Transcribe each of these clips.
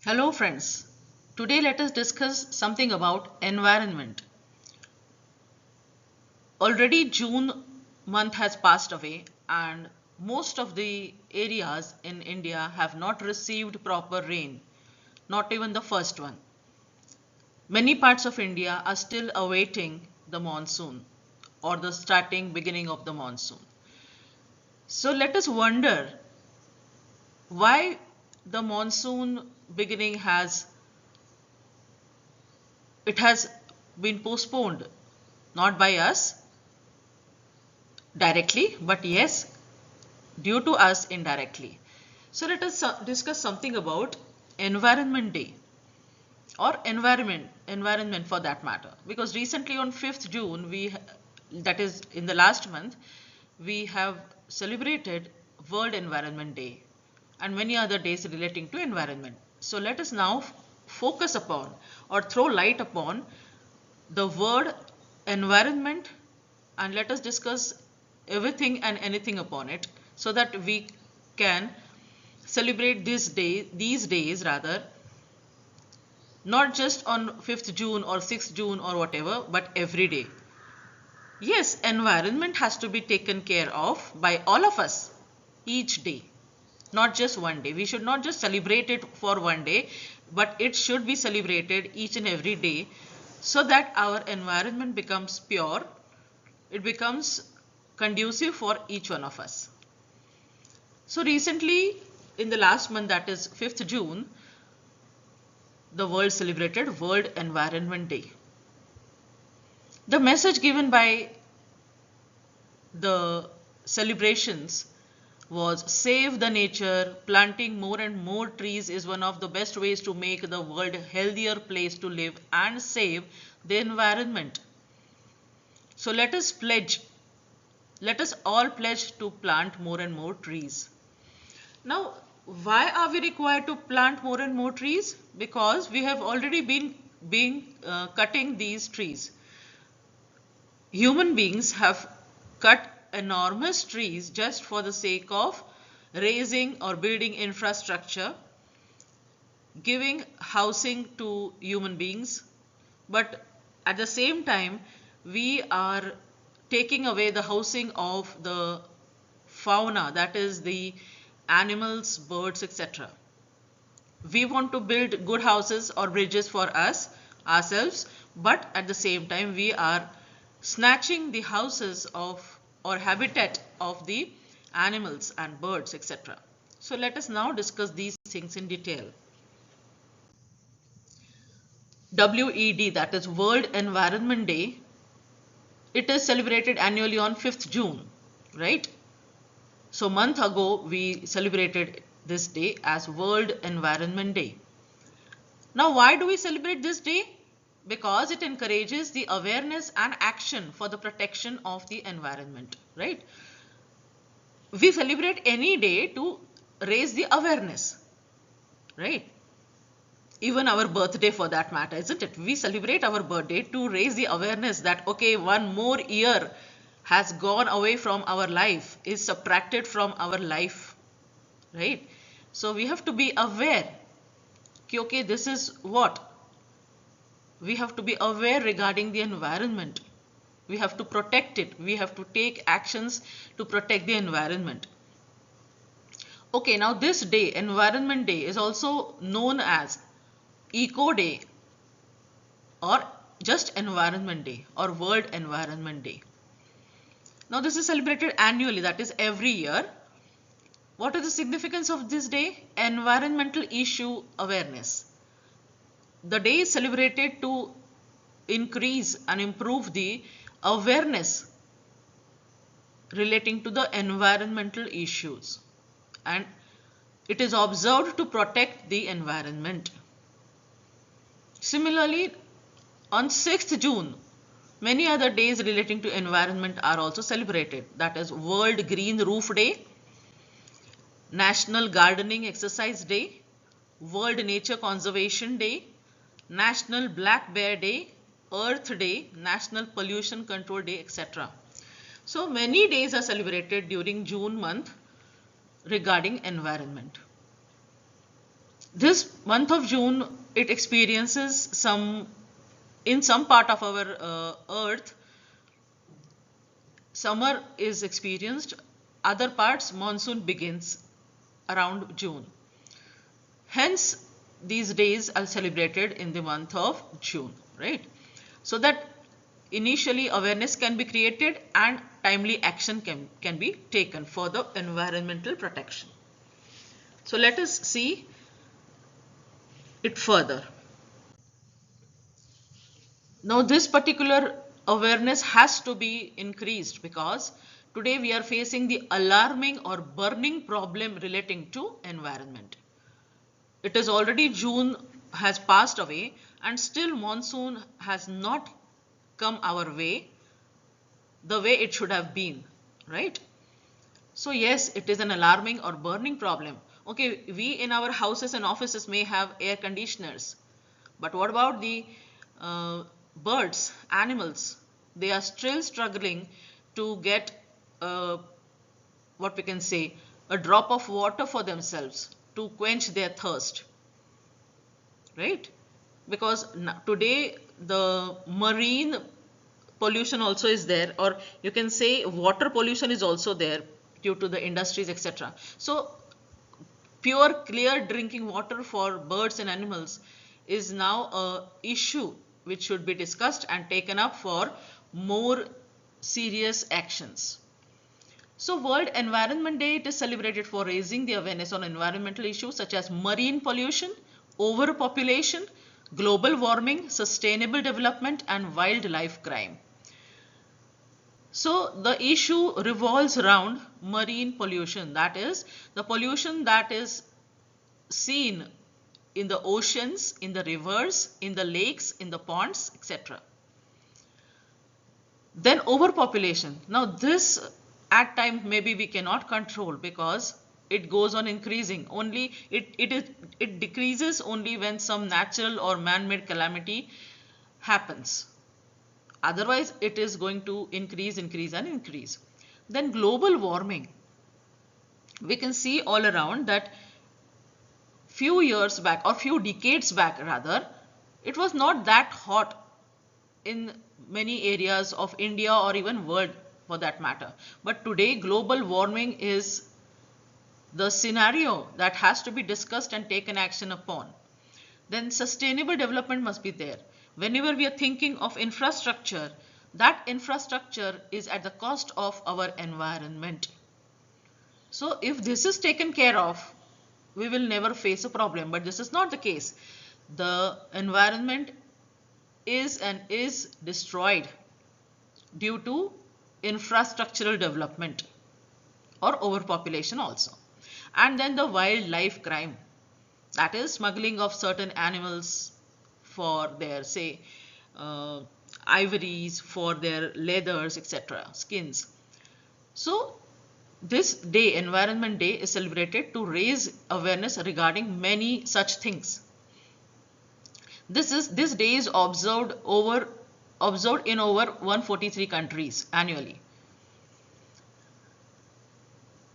Hello friends. Today let us discuss something about environment. Already June month has passed away and most of the areas in India have not received proper rain, not even the first one. Many parts of India are still awaiting the monsoon or the beginning of the monsoon. So let us wonder why the monsoon beginning has been postponed, not by us directly, but yes, due to us indirectly. So let us discuss something about Environment Day or environment for that matter. Because recently on 5th June, that is in the last month, we have celebrated World Environment Day and many other days relating to environment. So let us now focus upon or throw light upon the word environment and let us discuss everything and anything upon it so that we can celebrate these days rather, not just on 5th June or 6th June or whatever, but every day. Yes, environment has to be taken care of by all of us each day, not just one day. We should not just celebrate it for one day, but it should be celebrated each and every day so that our environment becomes pure, it becomes conducive for each one of us. So recently in the last month, that is 5th June, the world celebrated World Environment Day. The message given by the celebrations was save the nature, planting more and more trees is one of the best ways to make the world a healthier place to live and save the environment. So let us all pledge to plant more and more trees. Now, why are we required to plant more and more trees? Because we have already been cutting these trees. Human beings have cut enormous trees just for the sake of raising or building infrastructure, giving housing to human beings, but at the same time we are taking away the housing of the fauna, that is the animals, birds, etc. We want to build good houses or bridges for ourselves, but at the same time we are snatching the houses of or habitat of the animals and birds, etc. So let us now discuss these things in detail. WED, that is World Environment Day, it is celebrated annually on 5th June, right? So month ago we celebrated this day as World Environment Day. Now why do we celebrate this day? Because it encourages the awareness and action for the protection of the environment, right? We celebrate any day to raise the awareness, right? Even our birthday for that matter, isn't it? We celebrate our birthday to raise the awareness that okay, one more year has gone away from our life, is subtracted from our life, right? So we have to be aware कि okay, this is what we have to be aware regarding the environment. We have to protect it. We have to take actions to protect the environment. Okay, now this day, Environment Day, is also known as Eco Day or just Environment Day or World Environment Day. Now this is celebrated annually, that is every year. What is the significance of this day? Environmental issue awareness. The day is celebrated to increase and improve the awareness relating to the environmental issues, and it is observed to protect the environment. Similarly, on 6th June, many other days relating to environment are also celebrated. That is World Green Roof Day, National Gardening Exercise Day, World Nature Conservation Day, National Black Bear Day, Earth Day, National Pollution Control Day, etc. So many days are celebrated during June month regarding environment. This month of June, it experiences in some part of our earth, summer is experienced, other parts monsoon begins around June. Hence, these days are celebrated in the month of June, right? So that initially awareness can be created and timely action can be taken for the environmental protection. So let us see it further. Now, this particular awareness has to be increased because today we are facing the alarming or burning problem relating to environment. It is already June has passed away and still monsoon has not come our way the way it should have been, right? So yes, it is an alarming or burning problem. Okay, we in our houses and offices may have air conditioners, but what about the birds, animals? They are still struggling to get what we can say a drop of water for themselves to quench their thirst, right? Because today the marine pollution also is there, or you can say water pollution is also there due to the industries, etc. So pure clear drinking water for birds and animals is now a issue which should be discussed and taken up for more serious actions. So World Environment Day, it is celebrated for raising the awareness on environmental issues such as marine pollution, overpopulation, global warming, sustainable development and wildlife crime. So the issue revolves around marine pollution, that is the pollution that is seen in the oceans, in the rivers, in the lakes, in the ponds, etc. Then overpopulation. Now this at times maybe we cannot control because it goes on increasing. Only it decreases only when some natural or man-made calamity happens. Otherwise, it is going to increase and increase. Then global warming. We can see all around that few years back or few decades back rather, it was not that hot in many areas of India or even world for that matter. But today global warming is the scenario that has to be discussed and taken action upon. Then sustainable development must be there. Whenever we are thinking of infrastructure, that infrastructure is at the cost of our environment. So if this is taken care of, we will never face a problem, but this is not the case. The environment is destroyed due to infrastructural development or overpopulation also. And then the wildlife crime, that is smuggling of certain animals for their say ivories, for their leathers, etc., skins. So this day, Environment Day, is celebrated to raise awareness regarding many such things. This day is observed in over 143 countries annually.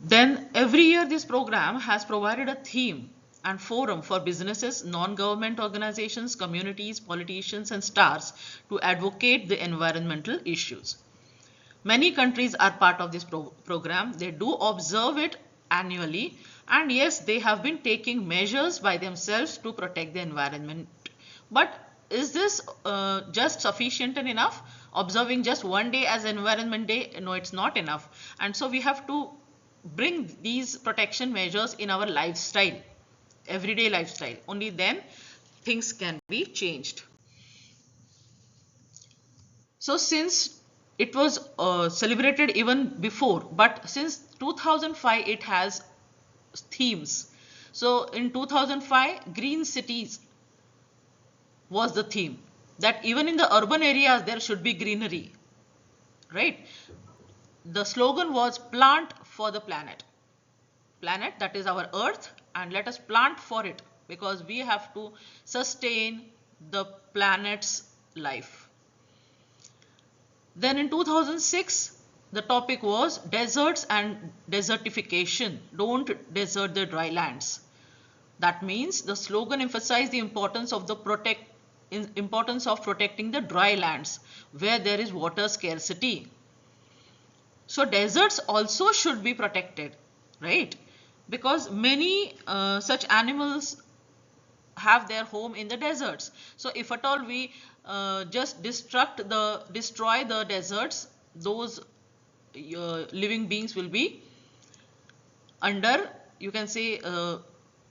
Then every year this program has provided a theme and forum for businesses, non-government organizations, communities, politicians and stars to advocate the environmental issues. Many countries are part of this program. They do observe it annually, and yes, they have been taking measures by themselves to protect the environment. But is this just sufficient and enough? Observing just one day as Environment Day? No, it's not enough. And so we have to bring these protection measures in our lifestyle, everyday lifestyle. Only then things can be changed. So since it was celebrated even before, but since 2005 it has themes. So in 2005, green cities was the theme, that even in the urban areas there should be greenery, right? The slogan was plant for the planet. Planet, that is our earth, and let us plant for it because we have to sustain the planet's life. Then in 2006, the topic was deserts and desertification. Don't desert the dry lands. That means the slogan emphasized the importance of protecting the dry lands where there is water scarcity. So deserts also should be protected, right? Because many such animals have their home in the deserts. So if at all we just destroy the deserts, those living beings will be under, you can say,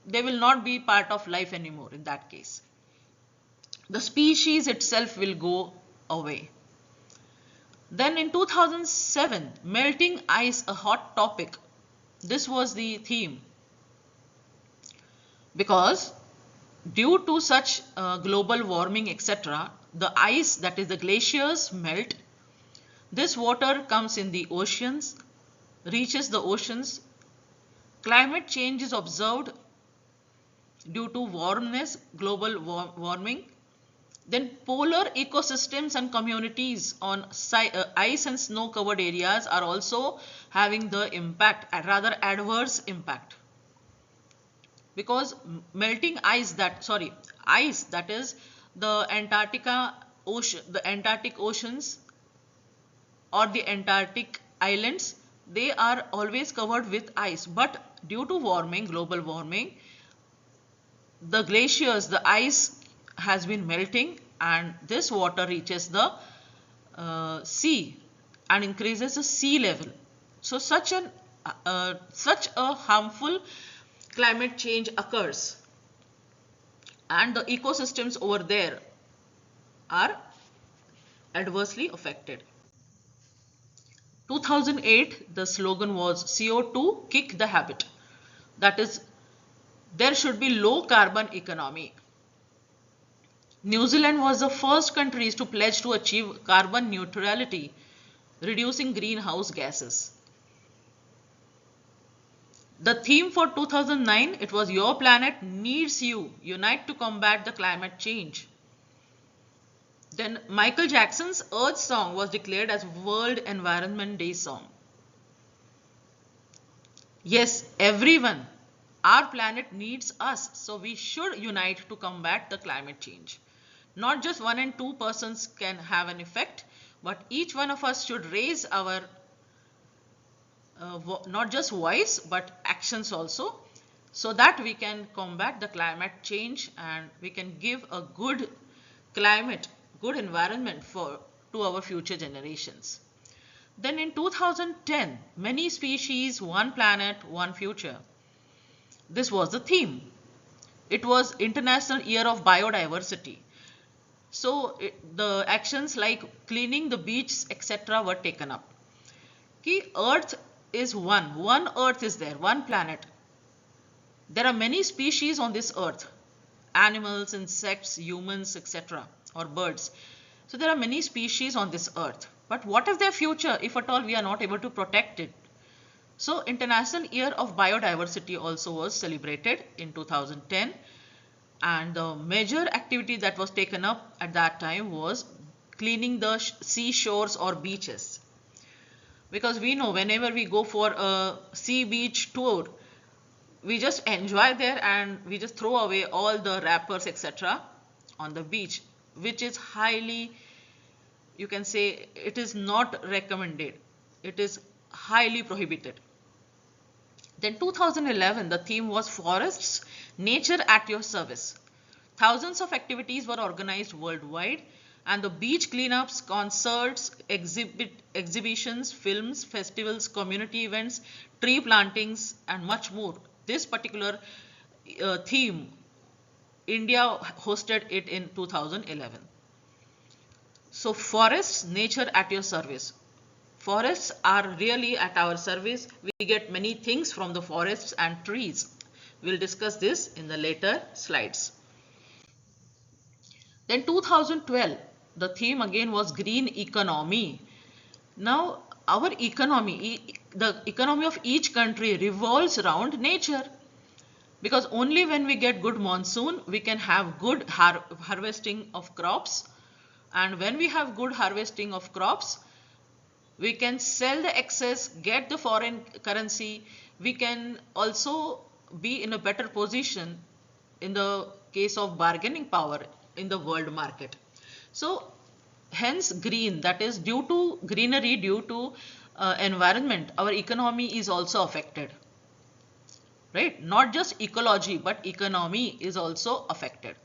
they will not be part of life anymore in that case. The species itself will go away. Then in 2007, melting ice, a hot topic. This was the theme because due to such global warming, etc., the ice, that is the glaciers, melt. This water comes in the oceans, reaches the oceans. Climate change is observed due to warmness, global warming. Then polar ecosystems and communities on ice and snow covered areas are also having the impact, rather adverse impact. Because melting ice, ice, that is the Antarctica ocean, the Antarctic oceans or the Antarctic islands, they are always covered with ice. But due to warming, global warming, the glaciers, the ice has been melting, and this water reaches the sea and increases the sea level. So such a harmful climate change occurs, and the ecosystems over there are adversely affected. 2008, the slogan was CO2 kick the habit. That is, there should be low carbon economy. New Zealand was the first country to pledge to achieve carbon neutrality, reducing greenhouse gases. The theme for 2009, it was Your Planet Needs You, Unite to Combat the Climate Change. Then Michael Jackson's Earth song was declared as World Environment Day song. Yes, everyone, our planet needs us, so we should unite to combat the climate change. Not just one and two persons can have an effect, but each one of us should raise our not just voice but actions also, so that we can combat the climate change and we can give a good climate, good environment to our future generations. Then in 2010, many species, one planet, one future. This was the theme. It was International Year of Biodiversity. So the actions like cleaning the beaches, etc., were taken up. Earth is one Earth is there, one planet. There are many species on this earth, animals, insects, humans, etc., or birds. So there are many species on this earth. But what is their future if at all we are not able to protect it? So International Year of Biodiversity also was celebrated in 2010, and the major activity that was taken up at that time was cleaning the seashores or beaches. Because we know whenever we go for a sea beach tour, we just enjoy there and we just throw away all the wrappers, etc., on the beach, which is highly, you can say, it is not recommended. It is highly prohibited. Then 2011, the theme was Forests, Nature at Your Service. Thousands of activities were organized worldwide, and the beach cleanups, concerts, exhibitions, films, festivals, community events, tree plantings, and much more. This particular theme, India hosted it in 2011. So forests, nature at your service. Forests are really at our service. We get many things from the forests and trees. We'll discuss this in the later slides. Then 2012, the theme again was green economy. Now our economy, the economy of each country revolves around nature. Because only when we get good monsoon, we can have good harvesting of crops. And when we have good harvesting of crops, we can sell the excess, get the foreign currency. We can also be in a better position in the case of bargaining power in the world market. So hence green, that is due to greenery, due to environment, our economy is also affected, right? Not just ecology, but economy is also affected.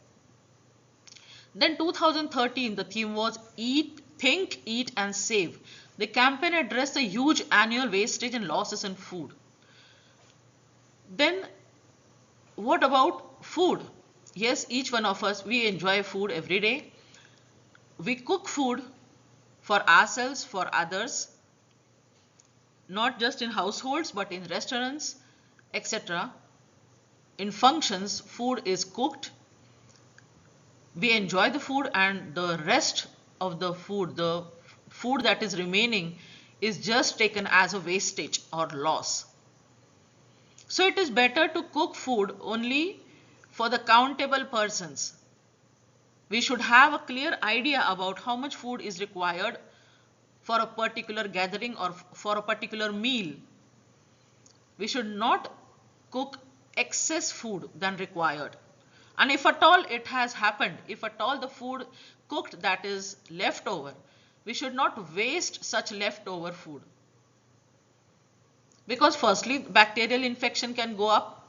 Then 2013, the theme was Eat, Think, Eat and Save. The campaign addressed the huge annual wastage and losses in food. Then what about food? Yes, each one of us, we enjoy food every day. We cook food for ourselves, for others, not just in households, but in restaurants, etc. In functions, food is cooked. We enjoy the food, and the rest of the food that is remaining is just taken as a wastage or loss. So it is better to cook food only for the countable persons. We should have a clear idea about how much food is required for a particular gathering or for a particular meal. We should not cook excess food than required. And if at all it has happened, if at all the food cooked that is left over, we should not waste such leftover food. Because firstly, bacterial infection can go up.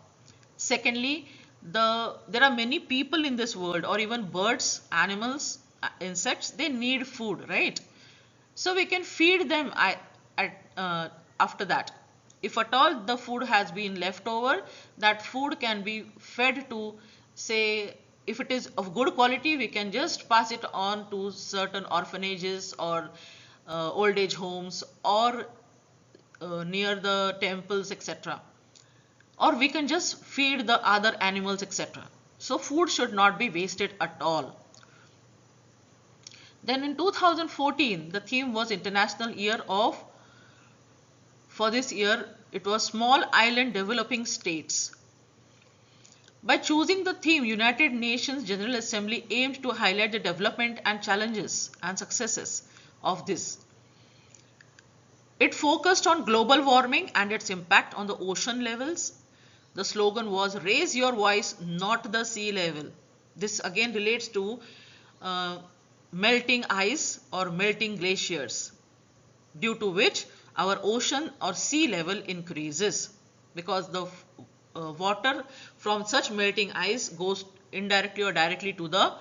Secondly, there are many people in this world, or even birds, animals, insects, they need food, right? So we can feed them after that. If at all the food has been left over, that food can be fed to, say, if it is of good quality, we can just pass it on to certain orphanages or old age homes, or near the temples, etc. Or we can just feed the other animals, etc. So food should not be wasted at all. Then in 2014, the theme was International Year of, for this year, it was Small Island Developing States. By choosing the theme, United Nations General Assembly aimed to highlight the development and challenges and successes of this. It focused on global warming and its impact on the ocean levels. The slogan was "Raise your voice, not the sea level." This again relates to melting ice or melting glaciers, due to which our ocean or sea level increases, because the water from such melting ice goes indirectly or directly to the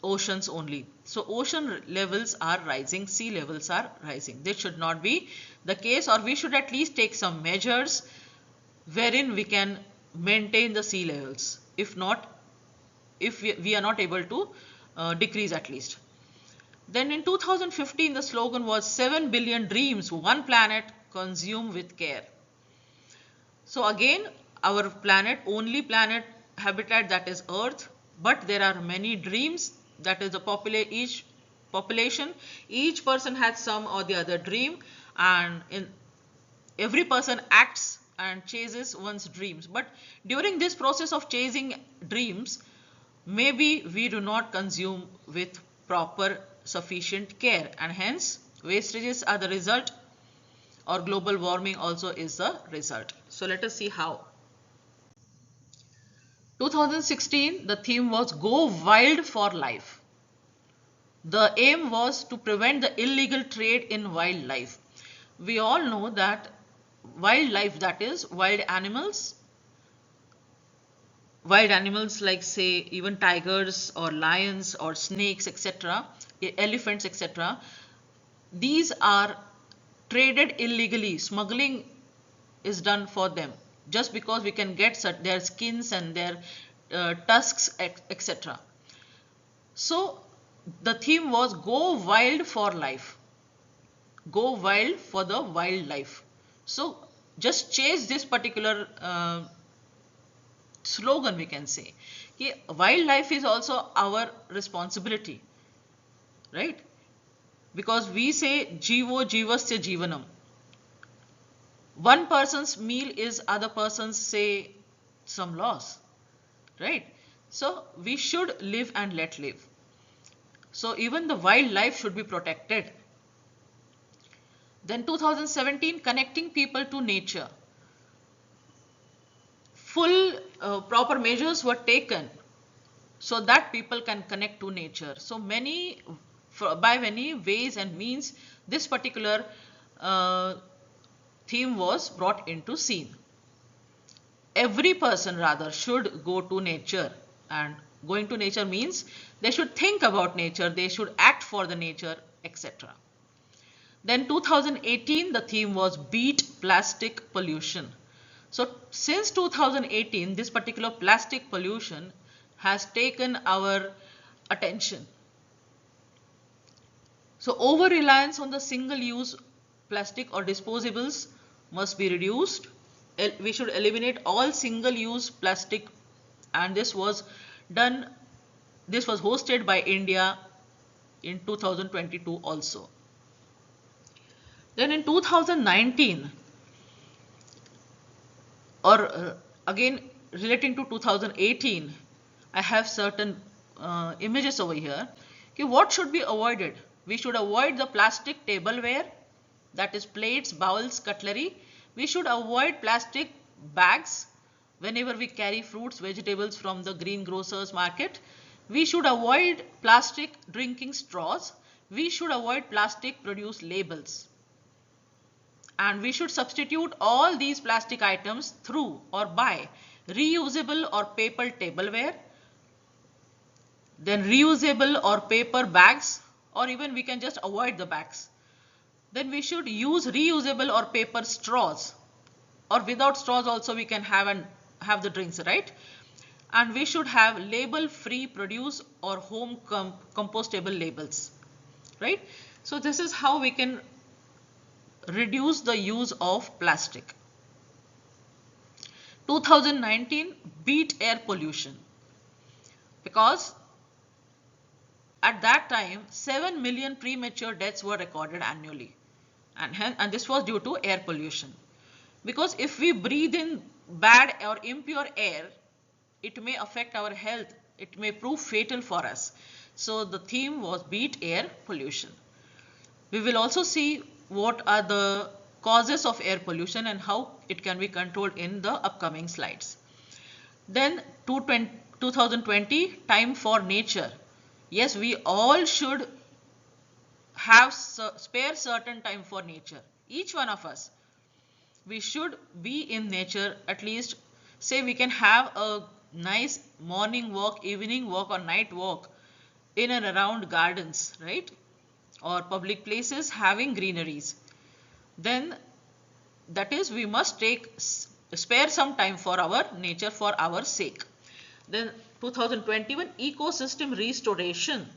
oceans only. So ocean levels are rising, sea levels are rising. This should not be the case, or we should at least take some measures wherein we can maintain the sea levels. If not, if we are not able to decrease at least. Then in 2015, the slogan was 7 billion dreams, one planet, consume with care. So again, our planet, only planet habitat, that is Earth, but there are many dreams, that is the each population, each person has some or the other dream, and every person acts and chases one's dreams. But during this process of chasing dreams, maybe we do not consume with proper sufficient care, and hence wastages are the result, or global warming also is the result. So let us see how. 2016, the theme was Go Wild for Life. The aim was to prevent the illegal trade in wildlife. We all know that wildlife, that is wild animals like, say, even tigers or lions or snakes, etc., elephants, etc., these are traded illegally. Smuggling is done for them, just because we can get their skins and their tusks, etc. So the theme was Go Wild for Life. Go wild for the wildlife. So just chase this particular slogan, we can say. Wildlife is also our responsibility, right? Because we say Jivo Jivasya Jivanam. One person's meal is other person's, say, some loss, right? So we should live and let live. So even the wildlife should be protected. Then 2017, connecting people to nature. Full proper measures were taken so that people can connect to nature. So by many ways and means, this particular theme was brought into scene. Every person rather should go to nature, and going to nature means they should think about nature, they should act for the nature, etc. Then 2018 the theme was beat plastic pollution. So since 2018 this particular plastic pollution has taken our attention. So over reliance on the single use plastic or disposables must be reduced. We should eliminate all single use plastic, and this was hosted by India in 2022 also. Then in 2019, or again relating to 2018, I have certain images over here. Okay, what should be avoided? We should avoid the plastic tableware, that is plates, bowls, cutlery. We should avoid plastic bags whenever we carry fruits, vegetables from the greengrocers market. We should avoid plastic drinking straws. We should avoid plastic produce labels. And we should substitute all these plastic items through or by reusable or paper tableware, then reusable or paper bags, or even we can just avoid the bags. Then we should use reusable or paper straws, or without straws also we can have the drinks, right? And we should have label free produce or home compostable labels, right? So this is how we can reduce the use of plastic. 2019 beat air pollution, because at that time 7 million premature deaths were recorded annually, and this was due to air pollution. Because if we breathe in bad or impure air, it may affect our health, it may prove fatal for us. So the theme was beat air pollution. We will also see what are the causes of air pollution and how it can be controlled in the upcoming slides. Then 2020 time for nature. Yes, we all should have spare certain time for nature. Each one of us, we should be in nature. At least say we can have a nice morning walk, evening walk, or night walk in and around gardens, right? Or public places having greeneries. Then that is, we must spare some time for our nature, for our sake. Then 2021 ecosystem restoration.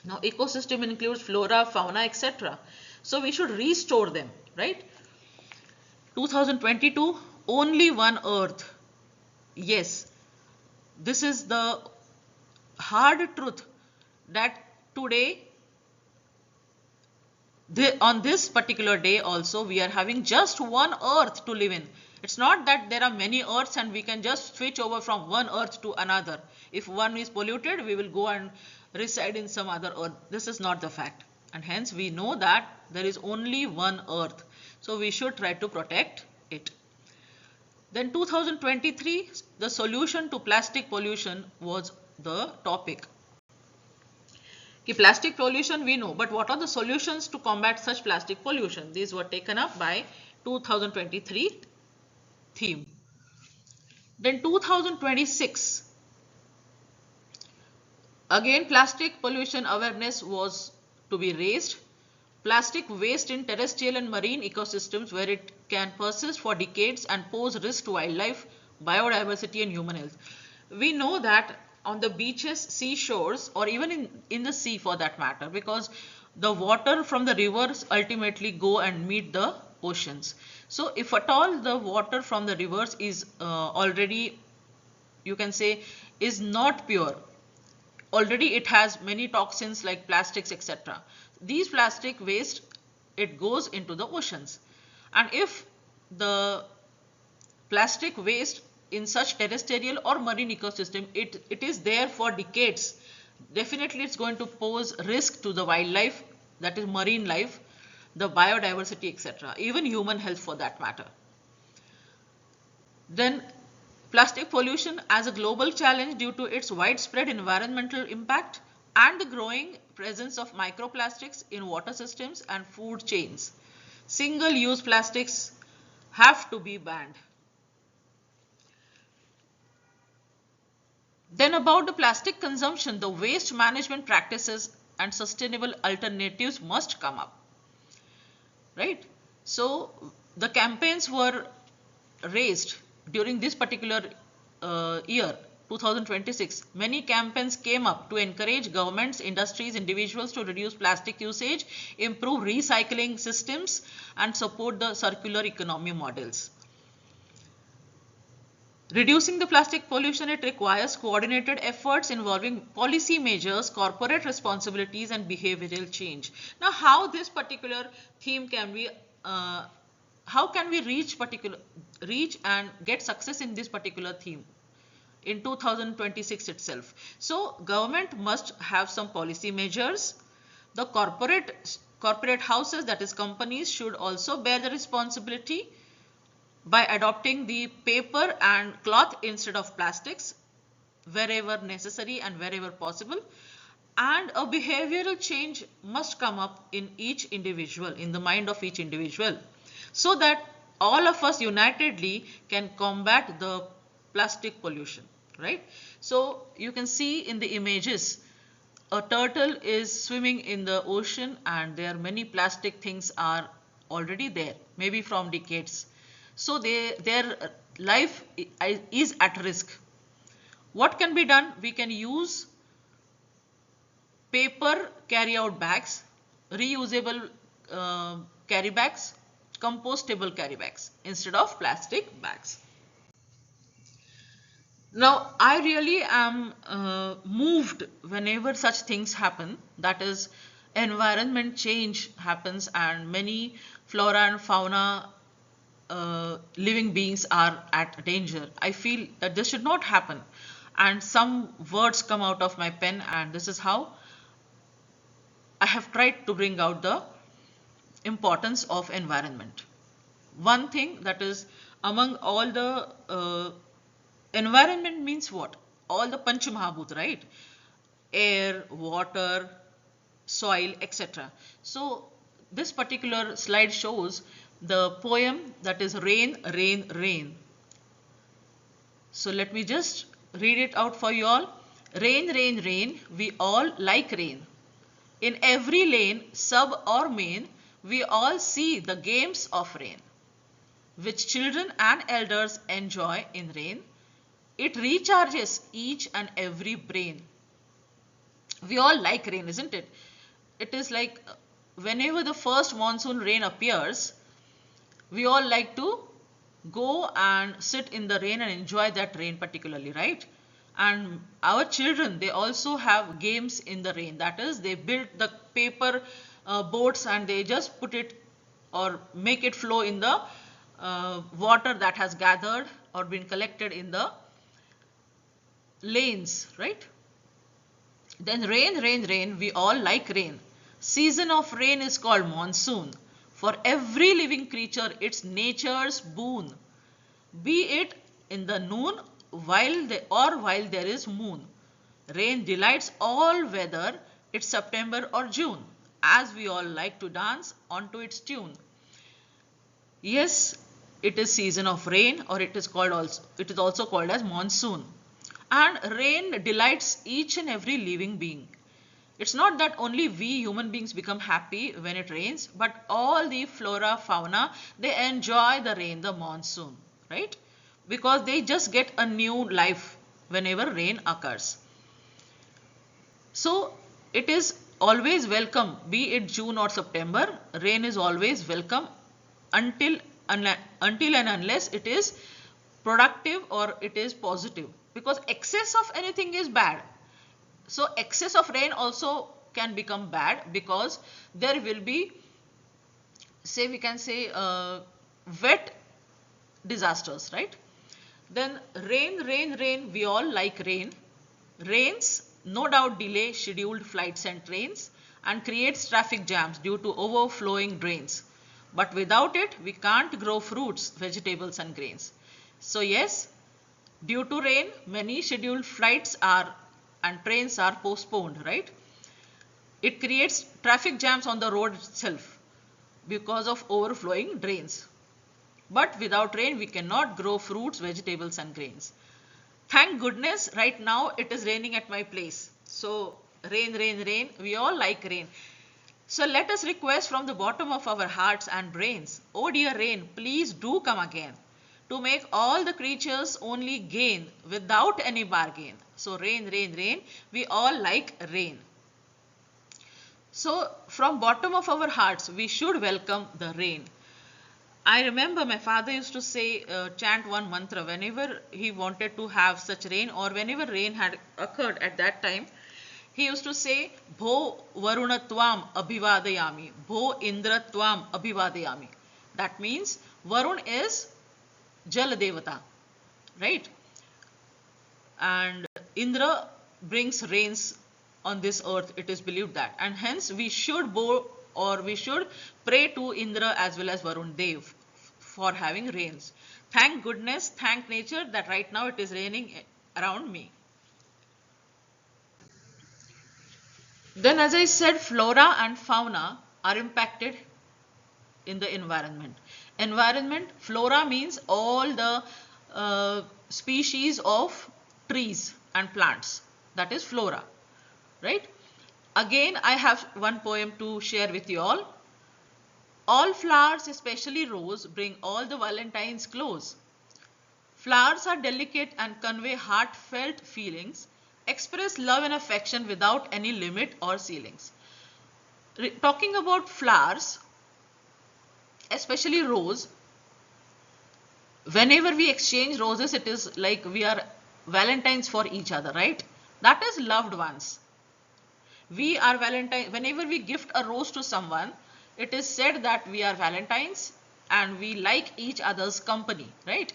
Now ecosystem includes flora, fauna, etc. So we should restore them, right? 2022 only one earth. Yes, this is the hard truth, that today on this particular day also we are having just one earth to live in. It's not that there are many earths and we can just switch over from one earth to another. If one is polluted, we will go and reside in some other earth. This is not the fact, and hence we know that there is only one earth, so we should try to protect it. Then 2023, the solution to plastic pollution was the topic. Plastic pollution we know, but what are the solutions to combat such plastic pollution? These were taken up by 2023 theme. Then 2026, again plastic pollution awareness was to be raised. Plastic waste in terrestrial and marine ecosystems, where it can persist for decades and pose risk to wildlife, biodiversity and human health. We know that on the beaches, seashores, or even in the sea for that matter, because the water from the rivers ultimately go and meet the oceans. So if at all the water from the rivers is already, you can say, is not pure, already it has many toxins like plastics, etc. These plastic waste, it goes into the oceans, and if the plastic waste in such terrestrial or marine ecosystem, it is there for decades, definitely it's going to pose risk to the wildlife, that is marine life, the biodiversity, etc., even human health for that matter. Then Plastic pollution as a global challenge due to its widespread environmental impact and the growing presence of microplastics in water systems and food chains. Single-use plastics have to be banned. Then about the plastic consumption, the waste management practices and sustainable alternatives must come up, right? So the campaigns were raised during this particular year 2026. Many campaigns came up to encourage governments, industries, individuals to reduce plastic usage, improve recycling systems and support the circular economy models. Reducing the plastic pollution, it requires coordinated efforts involving policy measures, corporate responsibilities and behavioral change. Now, how this particular theme can be, how can we reach and get success in this particular theme in 2026 itself? So, government must have some policy measures. The corporate houses, that is companies, should also bear the responsibility by adopting the paper and cloth instead of plastics wherever necessary and wherever possible. And a behavioral change must come up in each individual, in the mind of each individual, so that all of us unitedly can combat the plastic pollution, right? So you can see in the images, a turtle is swimming in the ocean and there are many plastic things are already there, maybe from decades. So their life is at risk. What can be done? We can use paper carry-out bags, reusable carry bags, compostable carry bags instead of plastic bags. Now, I really am moved whenever such things happen, that is, environment change happens and many flora and fauna living beings are at danger. I feel that this should not happen. And some words come out of my pen, and this is how I have tried to bring out the importance of environment. One thing, that is, among all the environment means what? All the Panch Mahabhut, right? Air, water, soil, etc. So this particular slide shows the poem, that is Rain, Rain, Rain. So let me just read it out for you all. Rain, rain, rain, we all like rain. In every lane, sub or main, we all see the games of rain, which children and elders enjoy in rain. It recharges each and every brain. We all like rain, isn't it? It is like whenever the first monsoon rain appears, we all like to go and sit in the rain and enjoy that rain particularly, right? And our children, they also have games in the rain. That is, they build the paper boats and they just put it or make it flow in the water that has gathered or been collected in the lanes, right? Then rain, rain, rain, we all like rain. Season of rain is called monsoon. For every living creature, it's nature's boon. Be it in the noon while there is moon. Rain delights all weather, it's September or June, as we all like to dance onto its tune. Yes, it is season of rain, or it is also called as monsoon. And rain delights each and every living being. It's not that only we human beings become happy when it rains, but all the flora, fauna, they enjoy the rain, the monsoon, right? Because they just get a new life whenever rain occurs. So it is always welcome, be it June or September, rain is always welcome until and unless it is productive or it is positive, because excess of anything is bad. So excess of rain also can become bad, because there will be, say, we can say wet disasters, right? Then rain, rain, rain, we all like rain. Rains no doubt delay scheduled flights and trains and creates traffic jams due to overflowing drains. But without it, we can't grow fruits, vegetables and grains. So yes, Due to rain, many scheduled flights are and trains are postponed, right? It creates traffic jams on the road itself because of overflowing drains. But without rain, we cannot grow fruits, vegetables, and grains. Thank goodness, right now it is raining at my place. So, rain, rain, rain. We all like rain. So, let us request from the bottom of our hearts and brains, oh dear rain, please do come again to make all the creatures only gain without any bargain. So, rain, rain, rain. We all like rain. So, from bottom of our hearts, we should welcome the rain. I remember my father used to say, chant one mantra whenever he wanted to have such rain or whenever rain had occurred at that time. He used to say, Bho Varunatvam Abhivadayami, Bho Indratvam Abhivadayami. That means Varun is Jal Devata, right? And Indra brings rains on this earth, it is believed that. And hence we should bow or we should pray to Indra as well as Varun Dev for having rains. Thank goodness, thank nature that right now it is raining around me. Then as I said, flora and fauna are impacted in the environment. Environment, flora means all the species of trees and plants. That is flora, right? Again, I have one poem to share with you all. All flowers, especially rose, bring all the valentines close. Flowers are delicate and convey heartfelt feelings, express love and affection without any limit or ceilings. Talking about flowers, especially rose, whenever we exchange roses, it is like we are valentines for each other, right? That is loved ones. We are valentine. Whenever we gift a rose to someone, it is said that we are valentines and we like each other's company, right?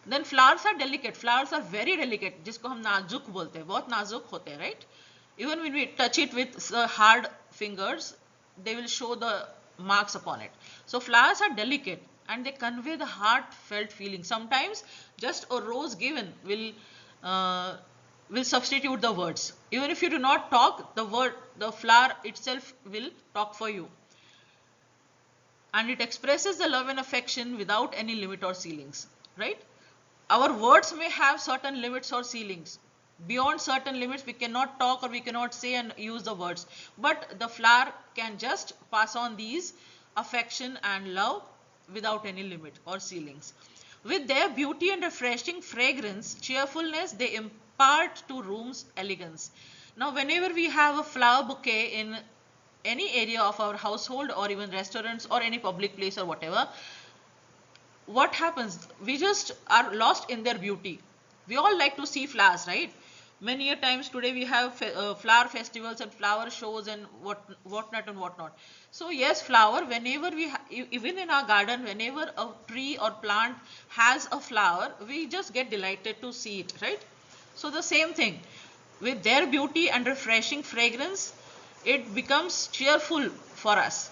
Then flowers are delicate. Flowers are very delicate, जिसको हम नाजुक बोलते हैं, बहुत नाजुक होते हैं, right? Even when we touch it with hard fingers, they will show the marks upon it. So flowers are delicate and they convey the heartfelt feeling. Sometimes just a rose given uh, will substitute the words. Even if you do not talk, the flower itself will talk for you. And it expresses the love and affection without any limit or ceilings, right? Our words may have certain limits or ceilings. Beyond certain limits, we cannot talk or we cannot say and use the words. But the flower can just pass on these affection and love without any limit or ceilings. With their beauty and refreshing fragrance, cheerfulness, they impart to rooms elegance. Now, whenever we have a flower bouquet in any area of our household or even restaurants or any public place or whatever, what happens? We just are lost in their beauty. We all like to see flowers, right? Many a times today we have flower festivals and flower shows and whatnot and whatnot. So yes, flower, whenever even in our garden, whenever a tree or plant has a flower, we just get delighted to see it, right? So the same thing, with their beauty and refreshing fragrance, it becomes cheerful for us.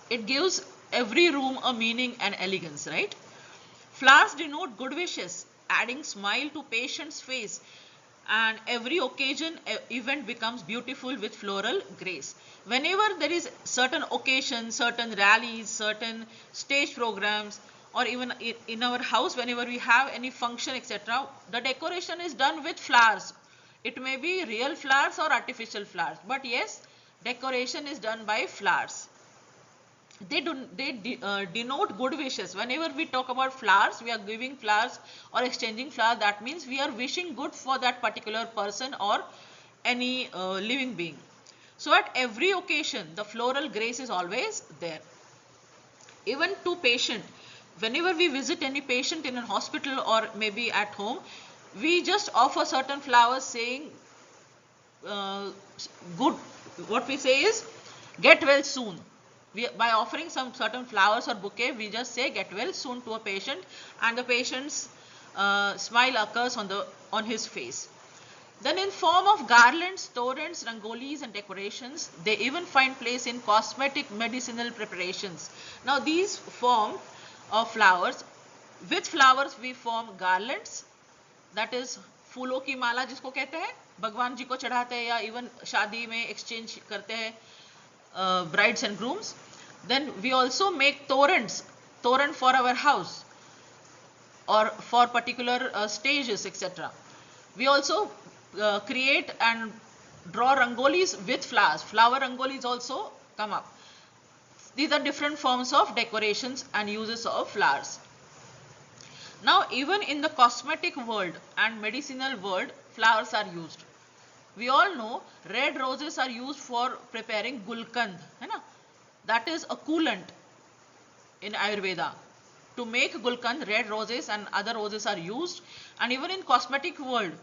It gives every room a meaning and elegance, right? Flowers denote good wishes, adding smile to patient's face, and every occasion event becomes beautiful with floral grace. Whenever there is certain occasion, certain rallies, certain stage programs, or even in our house, whenever we have any function, etc., the decoration is done with flowers. It may be real flowers or artificial flowers, but yes, decoration is done by flowers. They denote good wishes. Whenever we talk about flowers, we are giving flowers or exchanging flowers. That means we are wishing good for that particular person or any living being. So at every occasion, the floral grace is always there. Even to patient, whenever we visit any patient in a hospital or maybe at home, we just offer certain flowers saying uh, good. What we say is get well soon. By offering some certain flowers or bouquet, we just say get well soon to a patient, and the patient's smile occurs on his face. Then in form of garlands, torrents, rangolis and decorations, they even find place in cosmetic medicinal preparations. Now these form of flowers, with flowers we form garlands, that is फूलों की माला जिसको कहते हैं, भगवान जी को चढ़ाते हैं या इवन शादी में एक्सचेंज करते हैं brides and grooms. Then we also make toran for our house or for particular stages, etc. We also create and draw rangolis with flowers. Flower rangolis also come up. These are different forms of decorations and uses of flowers. Now, even in the cosmetic world and medicinal world, flowers are used. We all know red roses are used for preparing gulkand, है ना? That is a coolant in Ayurveda. To make gulkand, red roses and other roses are used. And even in cosmetic world,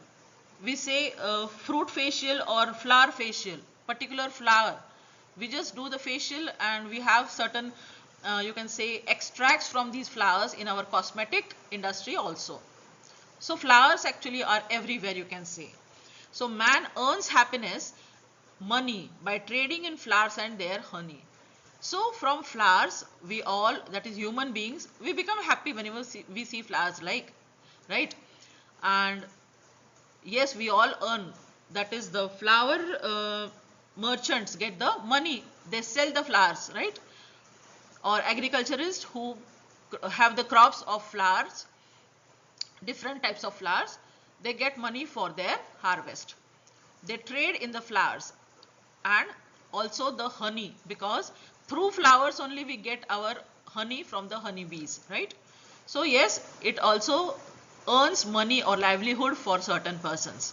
we say fruit facial or flower facial, particular flower. We just do the facial and we have certain, you can say, extracts from these flowers in our cosmetic industry also. So flowers actually are everywhere, you can say. So man earns happiness, money, by trading in flowers and their honey. So from flowers, we all, that is human beings, we become happy whenever we see flowers, like, right? And yes, we all earn. That is the flower merchants get the money. They sell the flowers, right? Or agriculturists who have the crops of flowers, different types of flowers, they get money for their harvest. They trade in the flowers and also the honey, because through flowers only we get our honey from the honeybees, right? So yes, it also earns money or livelihood for certain persons.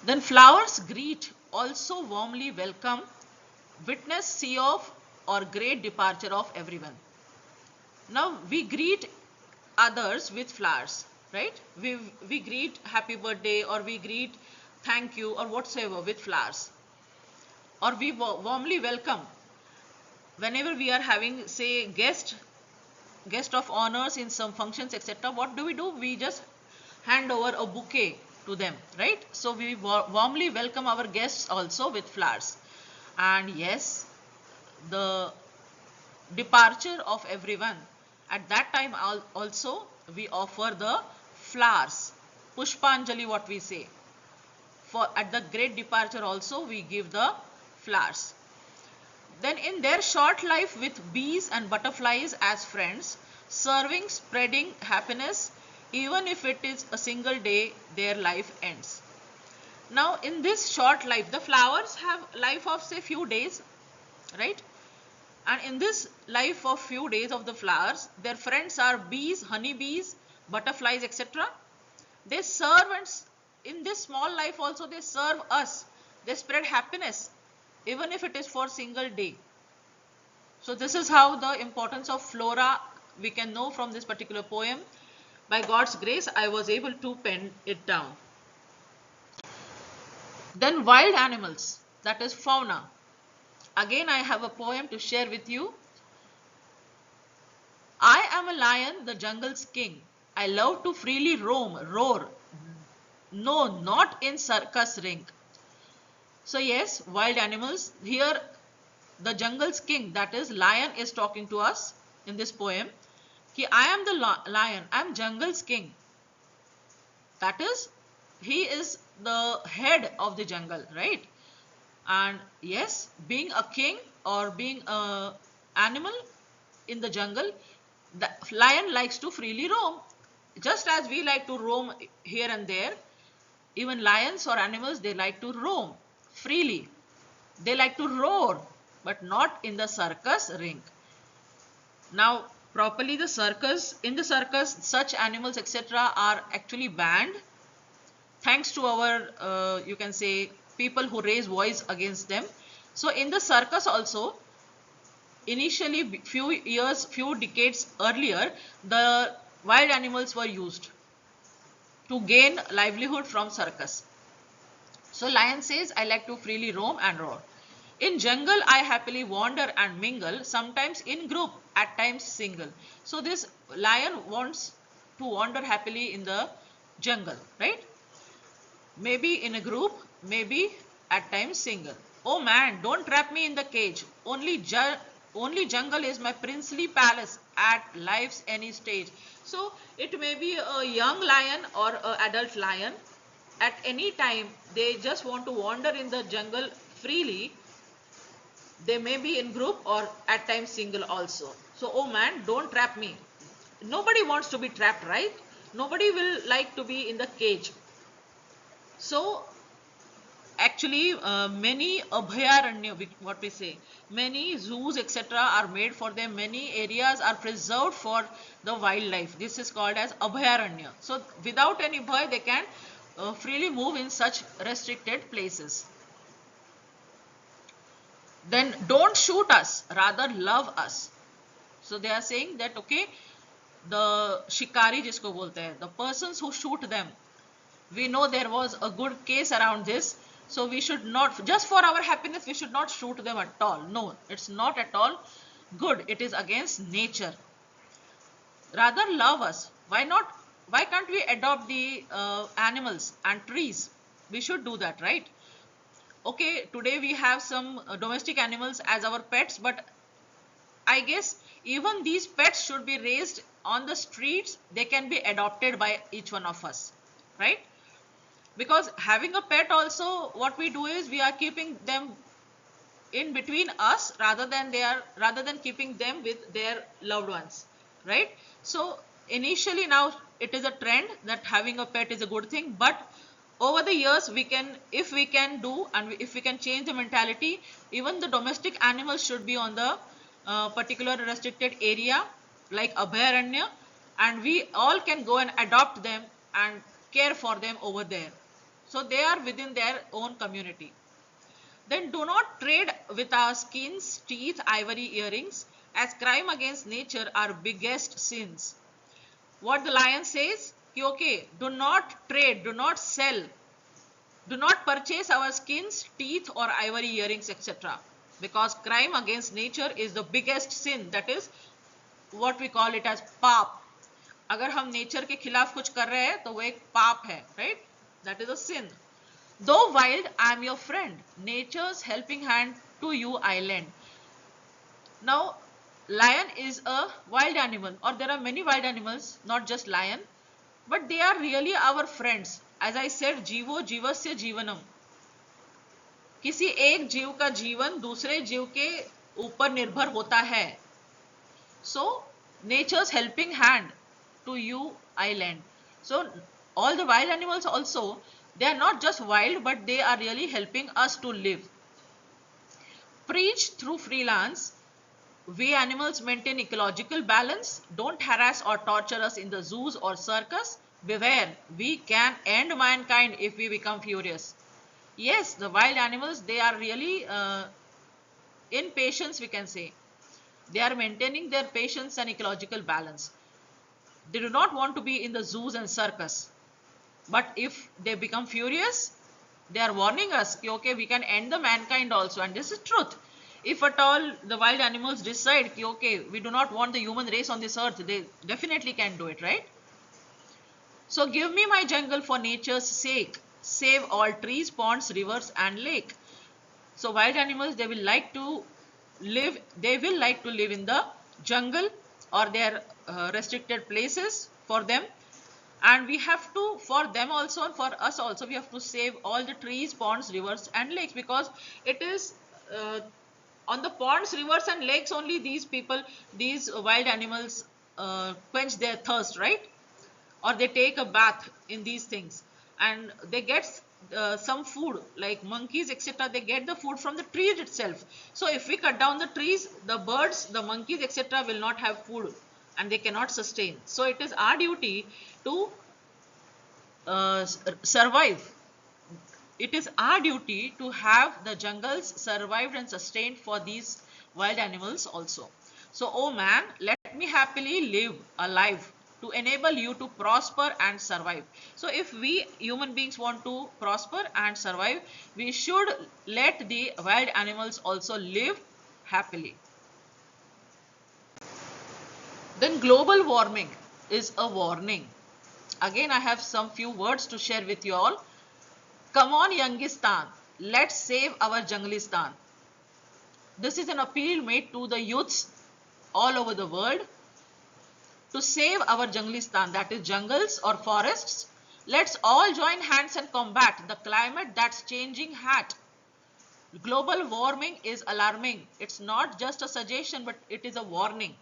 Then flowers greet, also warmly welcome, witness see off or great departure of everyone. Now we greet others with flowers, right? We greet happy birthday or we greet thank you or whatsoever with flowers. Or we warmly welcome whenever we are having, say, guest of honors in some functions, etc. What do? We just hand over a bouquet to them, right? So we warmly welcome our guests also with flowers. And yes, the departure of everyone, at that time also we offer the flowers, pushpanjali, what we say. For at the great departure also we give the flowers. Then in their short life with bees and butterflies as friends, serving, spreading happiness, even if it is a single day, their life ends. Now in this short life, the flowers have life of say few days, right? And in this life of few days of the flowers, their friends are bees, honey bees, butterflies, etc. They serve, and in this small life also they serve us. They spread happiness, even if it is for single day. So this is how the importance of flora we can know from this particular poem. By God's grace, I was able to pen it down. Then wild animals, that is fauna. Again, I have a poem to share with you. I am a lion, the jungle's king. I love to freely roam, roar. No, not in circus ring. So yes, wild animals. Here, the jungle's king, that is lion, is talking to us in this poem. Ki I am the lion, I am jungle's king. That is, he is the head of the jungle, right? And yes, being a king or being an animal in the jungle, the lion likes to freely roam. Just as we like to roam here and there, even lions or animals, they like to roam freely. They like to roar, but not in the circus ring. Now, properly in the circus, such animals, etc. are actually banned, thanks to our, you can say, people who raise voice against them. So in the circus also, initially few decades earlier, the wild animals were used to gain livelihood from circus. So lion says, I like to freely roam and roar. In jungle, I happily wander and mingle, sometimes in group, at times single. So this lion wants to wander happily in the jungle, right? Maybe in a group, maybe at times single. Oh man, don't trap me in the cage. Only jungle is my princely palace. at life's any stage. So it may be a young lion or an adult lion. At any time they just want to wander in the jungle freely. They may be in group or at times single also. So, oh man, don't trap me. Nobody wants to be trapped, right? Nobody will like to be in the cage. So actually many abhayaranya, what we say, many zoos etc. are made for them. Many areas are preserved for the wildlife. This is called as abhayaranya. So without any bhay they can freely move in such restricted places. Then don't shoot us, rather love us. So they are saying that okay, the shikari jisko bolte hai, the persons who shoot them, we know there was a good case around this, so we should not, just for our happiness, we should not shoot them at all. No, it's not at all good. It is against nature. Rather love us. Why not? Why can't we adopt the animals and trees? We should do that, right? Okay, today we have some domestic animals as our pets, but I guess even these pets should be raised on the streets. They can be adopted by each one of us, right? Because having a pet also, what we do is we are keeping them in between us rather than keeping them with their loved ones, right? So initially now it is a trend that having a pet is a good thing, but over the years we can, if we can do and if we can change the mentality, even the domestic animals should be on the particular restricted area like abhayaranya, and we all can go and adopt them and care for them over there, so they are within their own community. Then do not trade with our skins, teeth, ivory, earrings, as crime against nature are biggest sins. What the lion says, okay, do not trade, do not sell, do not purchase our skins, teeth or ivory earrings etc. Because crime against nature is the biggest sin. That is what we call it as पाप. अगर हम nature के खिलाफ कुछ कर रहे हैं तो वो एक पाप है, right? That is a sin. Though wild, I am your friend. Nature's helping hand to you I lend. Now, lion is a wild animal, or there are many wild animals, not just lion, but they are really our friends. As I said, जीवो जीवस्य जीवनम. किसी एक जीव का जीवन दूसरे जीव के ऊपर निर्भर होता है. So, nature's helping hand to you I lend. So, all the wild animals also, they are not just wild, but they are really helping us to live. Preach through freelance. We animals maintain ecological balance. Don't harass or torture us in the zoos or circus. Beware, we can end mankind if we become furious. Yes, the wild animals, they are really in patience, we can say. They are maintaining their patience and ecological balance. They do not want to be in the zoos and circus. But if they become furious, they are warning us, okay, we can end the mankind also. And this is truth. If at all the wild animals decide, okay, we do not want the human race on this earth, they definitely can do it, right? So give me my jungle for nature's sake. Save all trees, ponds, rivers and lake. So wild animals, they will like to live in the jungle or their restricted places for them. And we have to, for them also and for us also, we have to save all the trees, ponds, rivers and lakes, because it is on the ponds, rivers and lakes only these people, these wild animals quench their thirst, right? Or they take a bath in these things, and they get some food like monkeys etc. They get the food from the trees itself. So if we cut down the trees, the birds, the monkeys etc. will not have food and they cannot sustain. So it is our duty to survive. It is our duty to have the jungles survived and sustained for these wild animals also. So, oh man, let me happily live a life to enable you to prosper and survive. So, if we human beings want to prosper and survive, we should let the wild animals also live happily. Then global warming is a warning. Again, I have some few words to share with you all. Come on, Youngistan, let's save our Junglistan. This is an appeal made to the youths all over the world. to save our Janglistan, that is jungles or forests. Let's all join hands and combat the climate that's changing hat. Global warming is alarming. It's not just a suggestion, but it is a warning.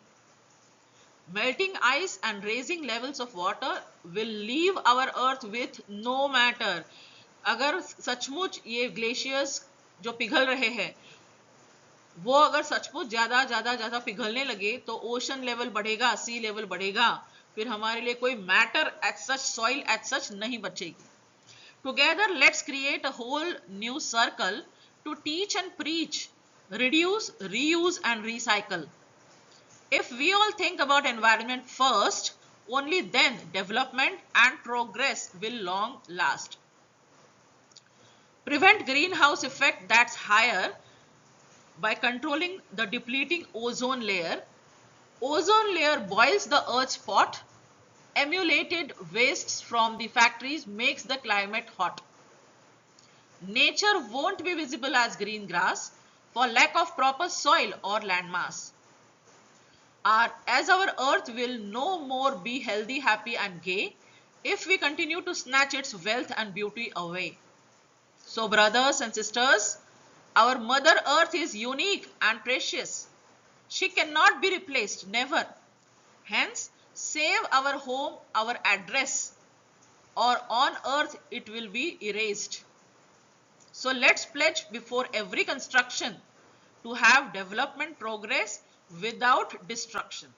Melting ice and raising levels of water will leave our earth with no matter. अगर सचमुच ये glaciers जो पिघल रहे हैं वो अगर सचमुच ज्यादा ज्यादा ज्यादा पिघलने लगे तो ओशन लेवल बढ़ेगा, सी लेवल बढ़ेगा, फिर हमारे लिए कोई matter as such, soil as such नहीं बचेगी. Together let's create a whole new circle to teach and preach, reduce, reuse and recycle. If we all think about environment first, only then development and progress will long last. Prevent greenhouse effect that's higher by controlling the depleting ozone layer. Ozone layer boils the earth's pot. Emulated wastes from the factories makes the climate hot. Nature won't be visible as green grass for lack of proper soil or landmass. As our earth will no more be healthy, happy and gay if we continue to snatch its wealth and beauty away. So brothers and sisters, our mother earth is unique and precious. She cannot be replaced, never. Hence, save our home, our address, or on earth it will be erased. So let's pledge before every construction to have development progress without destruction.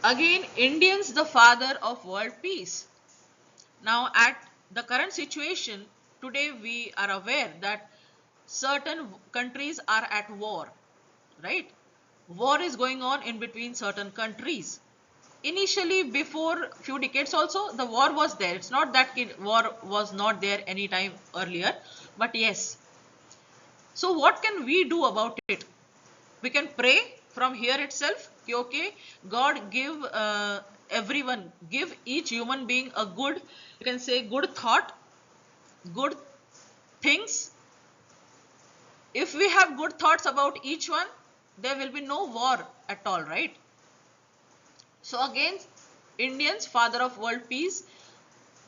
Again, Indians the father of world peace. Now at the current situation, today we are aware that certain countries are at war, right? War is going on in between certain countries. Initially, before few decades also, the war was there. It's not that war was not there any time earlier, but yes. So what can we do about it? We can pray from here itself. Okay, God give everyone, give each human being a good, you can say good thought, good things. If we have good thoughts about each one, there will be no war at all, right? So again, Indians, father of world peace,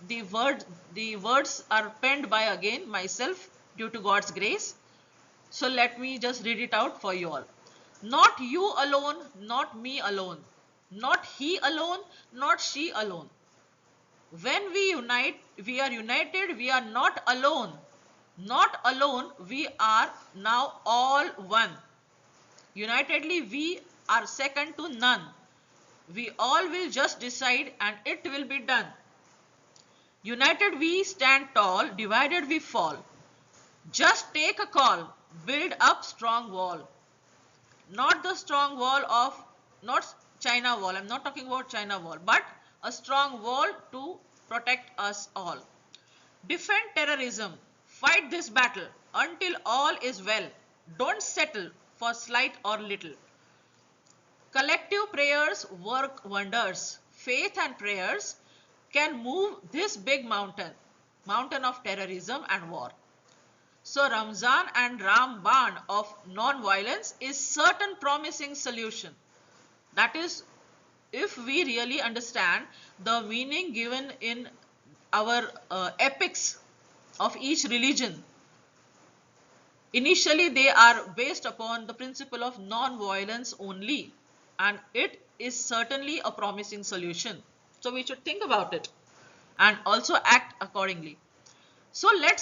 the words are penned by again myself due to God's grace. So let me just read it out for you all. Not you alone, not me alone, not he alone, not she alone. When we unite, we are united, we are not alone. Not alone, we are now all one. Unitedly, we are second to none. We all will just decide and it will be done. United we stand tall, divided we fall. Just take a call, build up strong wall. Not the strong wall of, not China wall, I'm not talking about China wall, but a strong wall to protect us all. Defend terrorism, fight this battle until all is well. Don't settle for slight or little. Collective prayers work wonders. Faith and prayers can move this big mountain of terrorism and war. So Ramzan and Ramban of non-violence is certain promising solution. That is, if we really understand the meaning given in our epics of each religion. Initially, they are based upon the principle of non-violence only. And it is certainly a promising solution. So we should think about it and also act accordingly. So let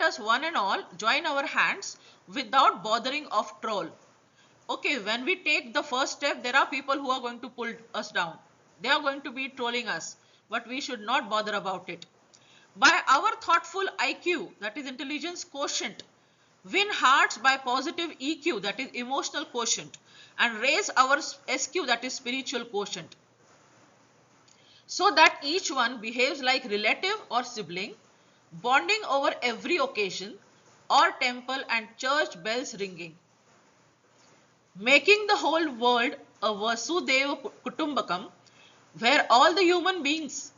us one and all join our hands without bothering of troll. Okay, when we take the first step, there are people who are going to pull us down. They are going to be trolling us, but we should not bother about it. By our thoughtful IQ, that is intelligence quotient, win hearts by positive EQ, that is emotional quotient, and raise our SQ, that is spiritual quotient, so that each one behaves like relative or sibling, bonding over every occasion or temple and church bells ringing, making the whole world a Vasudeva Kutumbakam, where all the human beings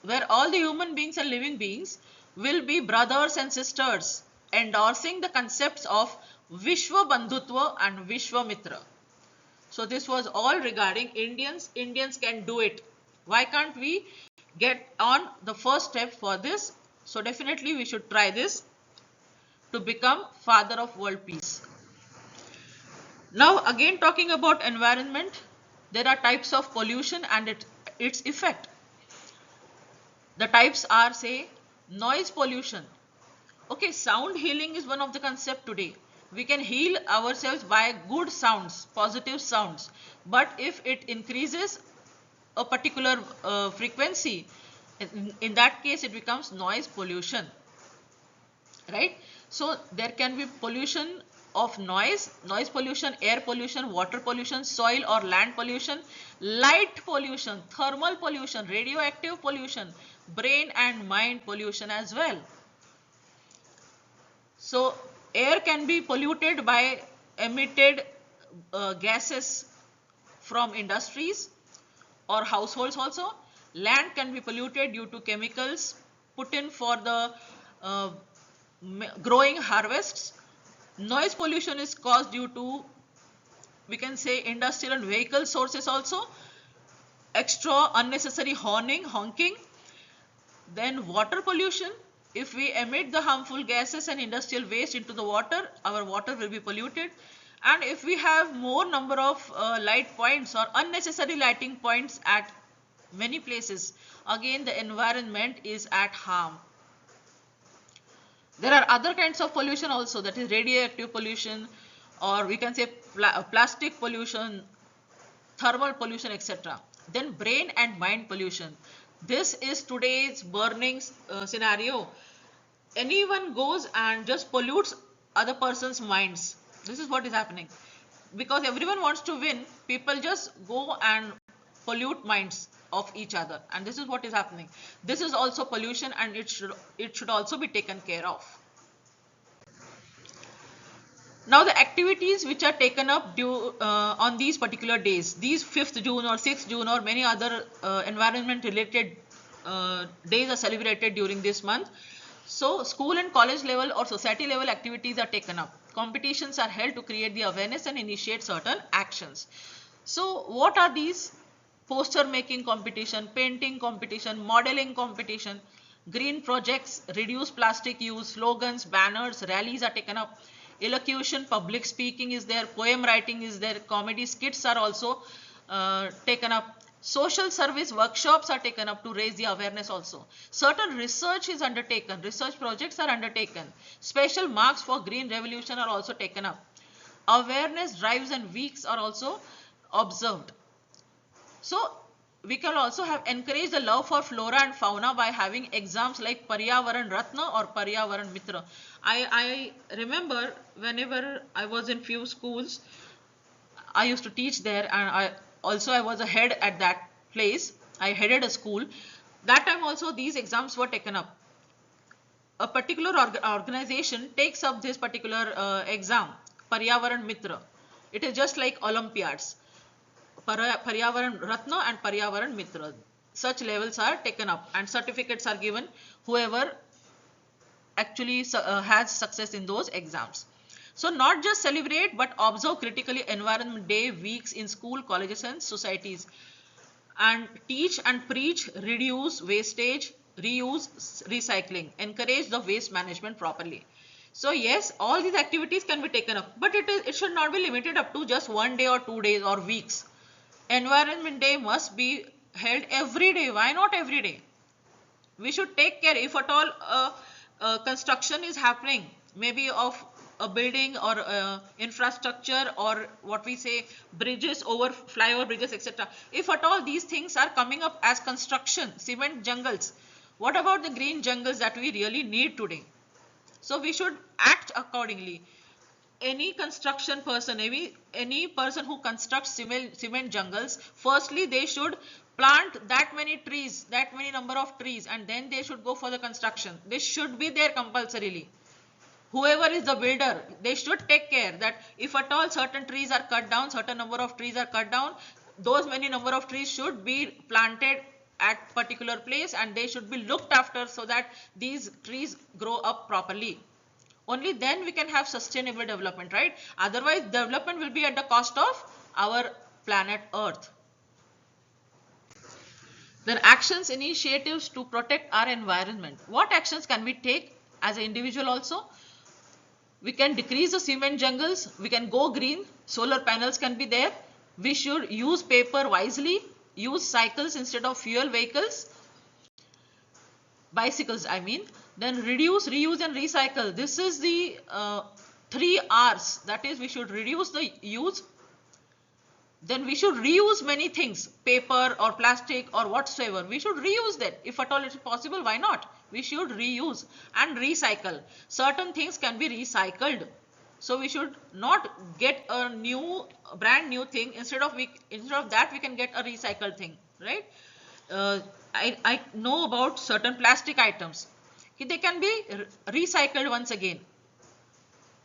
and living beings will be brothers and sisters, endorsing the concepts of Vishwa Bandhutva and Vishwa Mitra. So this was all regarding Indians. Indians can do it. Why can't we get on the first step for this? So definitely we should try this to become father of world peace. Now again talking about environment, there are types of pollution and its effect. The types are, say, noise pollution. Okay, sound healing is one of the concept today. We can heal ourselves by good sounds, positive sounds. But if it increases a particular frequency, in that case it becomes noise pollution, right? So there can be pollution of noise pollution, air pollution, water pollution, soil or land pollution, light pollution, thermal pollution, radioactive pollution, brain and mind pollution as well. So air can be polluted by emitted gases from industries or households also. Land can be polluted due to chemicals put in for the uh, growing harvests. Noise pollution is caused due to, we can say, industrial and vehicle sources also. Extra unnecessary honking. Then water pollution. If we emit the harmful gases and industrial waste into the water, our water will be polluted. And if we have more number of light points or unnecessary lighting points at many places, again the environment is at harm. There are other kinds of pollution also, that is radioactive pollution, or we can say plastic pollution, thermal pollution, etc. Then brain and mind pollution. This is today's burning scenario. Anyone goes and just pollutes other person's minds. This is what is happening. Because everyone wants to win, people just go and pollute minds of each other, and this is what is happening. This is also pollution, and it should also be taken care of. Now the activities which are taken up on these particular days, these 5th June or 6th June or many other environment related days are celebrated during this month. So school and college level or society level activities are taken up. Competitions are held to create the awareness and initiate certain actions. So what are these? Poster making competition, painting competition, modeling competition, green projects, reduce plastic use, slogans, banners, rallies are taken up. Elocution, public speaking is there, poem writing is there, comedy skits are also taken up. Social service workshops are taken up to raise the awareness also. Certain research is undertaken, research projects are undertaken. Special marks for green revolution are also taken up. Awareness drives and weeks are also observed. So we can also have encouraged the love for flora and fauna by having exams like Paryavaran Ratna or Paryavaran Mitra. I remember whenever I was in few schools, I used to teach there, and I was a head at that place. I headed a school. That time also these exams were taken up. A particular organization takes up this particular exam, Paryavaran Mitra. It is just like Olympiads. Paryavaran Ratna and Paryavaran Mitra. Such levels are taken up and certificates are given whoever actually has success in those exams. So not just celebrate but observe critically Environment Day weeks in school, colleges and societies, and teach and preach reduce wastage, reuse, recycling, encourage the waste management properly. So yes, all these activities can be taken up, but it should not be limited up to just 1 day or 2 days or weeks. Environment Day must be held every day. Why not every day? We should take care. If at all construction is happening, maybe of a building or infrastructure, or what we say bridges, over flyover bridges, etc. If at all these things are coming up as construction, cement jungles, what about the green jungles that we really need today? So we should act accordingly. Any construction person, any person who constructs cement jungles, firstly they should plant that many trees, that many number of trees, and then they should go for the construction. This should be there compulsorily. Whoever is the builder, they should take care that if at all certain trees are cut down, certain number of trees are cut down, those many number of trees should be planted at particular place, and they should be looked after so that these trees grow up properly. Only then we can have sustainable development, right? Otherwise development will be at the cost of our planet Earth. Then actions, initiatives to protect our environment. What actions can we take as an individual also? We can decrease the cement jungles, we can go green, solar panels can be there. We should use paper wisely, use cycles instead of fuel vehicles, bicycles I mean. Then reduce, reuse and recycle. This is the 3 R's. That is, we should reduce the use. Then we should reuse many things, paper or plastic or whatsoever. We should reuse that. If at all it is possible, why not? We should reuse and recycle. Certain things can be recycled. So we should not get a brand new thing. Instead of that, we can get a recycled thing, right? I know about certain plastic items. They can be recycled once again.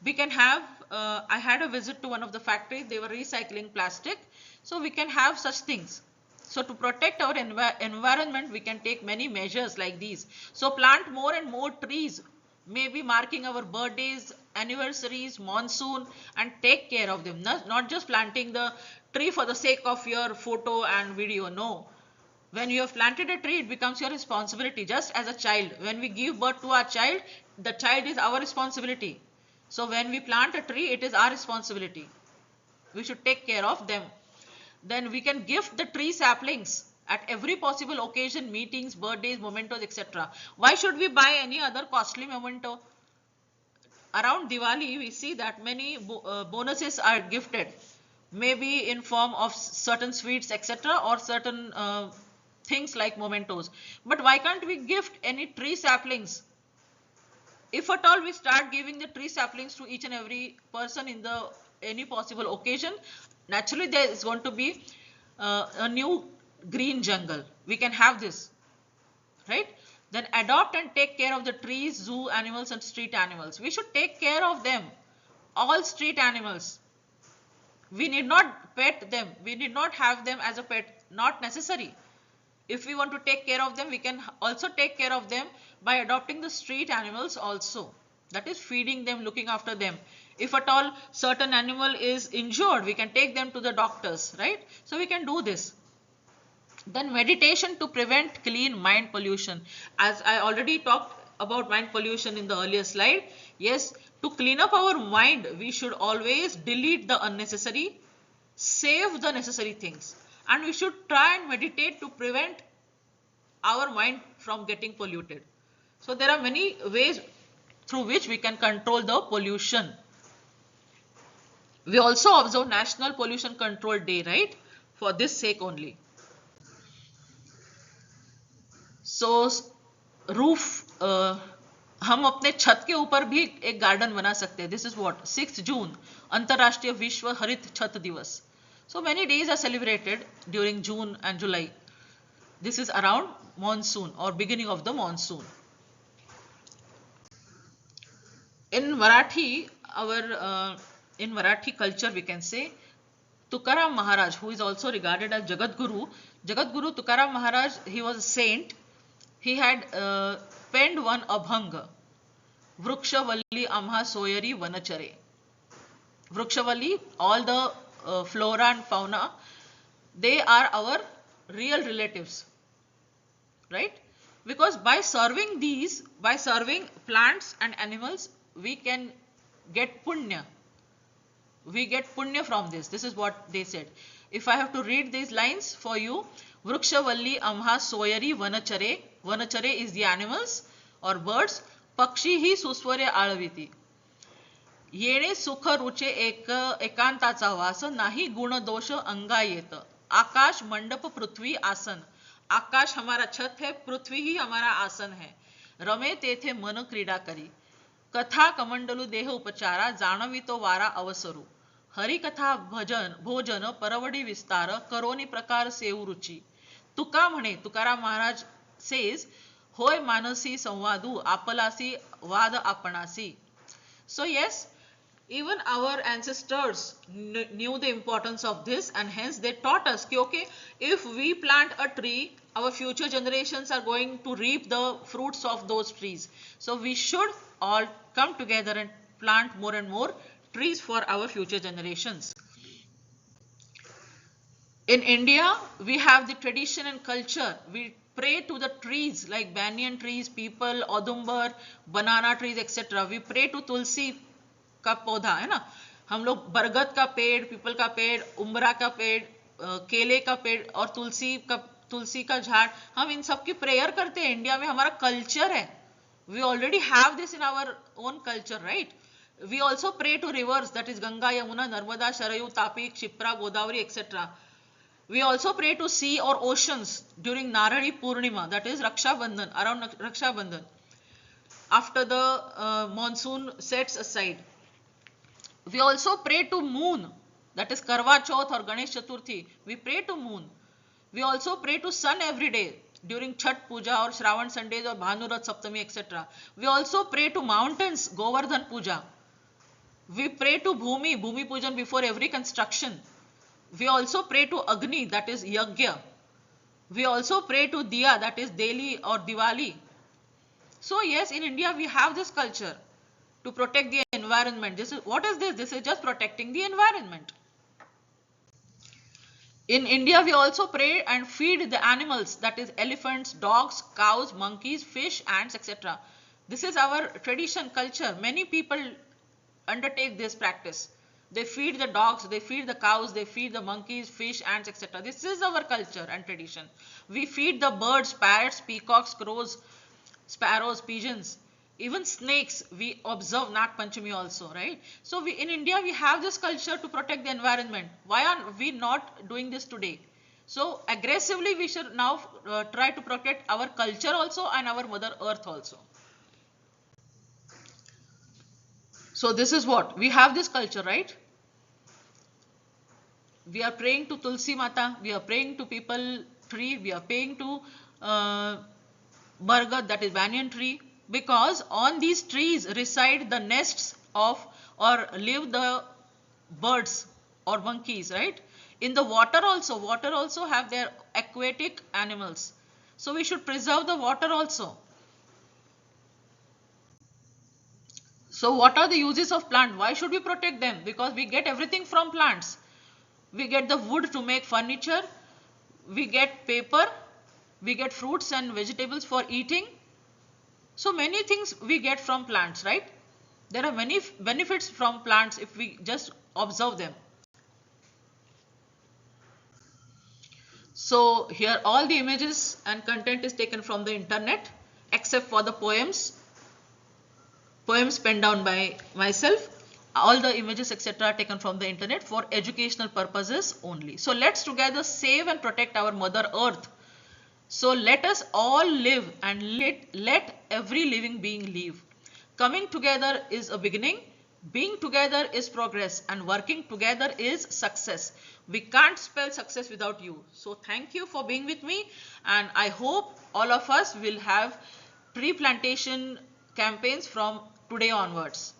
We can have, I had a visit to one of the factories, they were recycling plastic. So we can have such things. So to protect our environment, we can take many measures like these. So plant more and more trees, maybe marking our birthdays, anniversaries, monsoon, and take care of them. Not just planting the tree for the sake of your photo and video, no. When you have planted a tree, it becomes your responsibility, just as a child. When we give birth to our child, the child is our responsibility. So when we plant a tree, it is our responsibility. We should take care of them. Then we can gift the tree saplings at every possible occasion, meetings, birthdays, mementos, etc. Why should we buy any other costly memento? Around Diwali, we see that many bonuses are gifted, maybe in form of certain sweets, etc., or certain things like mementos. But why can't we gift any tree saplings? If at all we start giving the tree saplings to each and every person in any possible occasion, naturally there is going to be a new green jungle. We can have this, right? Then adopt and take care of the trees, zoo animals and street animals. We should take care of them. All street animals. We need not pet them. We need not have them as a pet. Not necessary. If we want to take care of them, we can also take care of them by adopting the street animals also. That is feeding them, looking after them. If at all certain animal is injured, we can take them to the doctors, right? So we can do this. Then meditation to prevent clean mind pollution. As I already talked about mind pollution in the earlier slide. Yes, to clean up our mind, we should always delete the unnecessary, save the necessary things. And we should try and meditate to prevent our mind from getting polluted. So there are many ways through which we can control the pollution. We also observe National Pollution Control Day, right? For this sake only. So roof हम अपने छत के ऊपर भी एक garden बना सकते हैं. दिस इज व्हाट 6 जून अंतरराष्ट्रीय विश्व हरित छत दिवस. So many days are celebrated during June and July. This is around monsoon or beginning of the monsoon. In Marathi, in Marathi culture, we can say Tukaram Maharaj, who is also regarded as Jagat Guru. Jagat Guru Tukaram Maharaj, he was a saint. He had penned one abhang. Vrikshavalli Amha Soyari Vanachare. Vrikshavalli, all the flora and fauna, they are our real relatives, right? Because by serving plants and animals, we can get punya. We get punya from this. This is what they said. If I have to read these lines for you, Vrikshavalli Amha Soyari Vanachare. Vanachare is the animals or birds. Pakshi hi suswarya alaviti. येणे सुख रुचे एकांताचा वास नाही गुण दोष अंगा येत. आकाश मंडप पृथ्वी आसन. आकाश हमारा छत है, पृथ्वी ही हमारा आसन है. रमे तेथे मन क्रीडा करी. कथा कमंडलू देह उपचारा जाणवितो वारा अवसरू. हरिकथा भोजन परवडी विस्तार करोनी प्रकार सेऊ रुची. तुका म्हणे, तुकाराम महाराज सेज, होय मानसी संवादू आपलासी वाद आपणासी. So yes, Even our ancestors knew the importance of this, and hence they taught us कि okay, if we plant a tree, our future generations are going to reap the fruits of those trees. So we should all come together and plant more and more trees for our future generations. In India, we have the tradition and culture. We pray to the trees like banyan trees, people, odumbar, banana trees, etc. We pray to tulsi का पौधा है ना, हम लोग बरगद का पेड़, people का पेड़, उम्बरा का पेड़, केले का पेड़ और तुलसी का झाड़, हम इन सब की प्रेयर करते हैं. इंडिया में हमारा कल्चर है. We already have this in our own culture, right? We also pray to rivers, that is Ganga, Yamuna, Narmada, Sharayu, Tapi, Kshipra, Godavari, etc. We also pray to sea or oceans during Naradi Purnima, that is Raksha Bandhan, around Raksha Bandhan. After the monsoon sets aside. We also pray to moon, that is Karwa Chauth or Ganesh Chaturthi. We pray to moon. We also pray to sun every day during Chhat Puja or Shravan Sundays or Bhanurat Saptami, etc. We also pray to mountains, Govardhan Puja. We pray to Bhumi Pujan before every construction. We also pray to Agni, that is Yagya. We also pray to Diya, that is Deli or Diwali. So yes, in India we have this culture to protect the environment. What is this? This is just protecting the environment. In India, we also pray and feed the animals, that is elephants, dogs, cows, monkeys, fish, ants, etc. This is our tradition, culture. Many people undertake this practice. They feed the dogs, they feed the cows, they feed the monkeys, fish, ants, etc. This is our culture and tradition. We feed the birds, parrots, peacocks, crows, sparrows, pigeons, even snakes. We observe Nag Panchami also, right? So in India we have this culture to protect the environment. Why are we not doing this today? So aggressively we should now try to protect our culture also and our mother earth also. So this is what we have, this culture, right? We are praying to Tulsi Mata, we are praying to people tree, we are praying to Bargad, that is banyan tree, because on these trees reside the nests of or live the birds or monkeys, right? In the water also have their aquatic animals. So we should preserve the water also. So what are the uses of plant? Why should we protect them? Because we get everything from plants. We get the wood to make furniture, we get paper, we get fruits and vegetables for eating. So many things we get from plants, right? There are many benefits from plants if we just observe them. So here all the images and content is taken from the internet except for the poems penned down by myself. All the images etc. are taken from the internet for educational purposes only. So let's together save and protect our mother earth. So let us all live and let every living being live. Coming together is a beginning, being together is progress, and working together is success. We can't spell success without you. So thank you for being with me, and I hope all of us will have tree plantation campaigns from today onwards.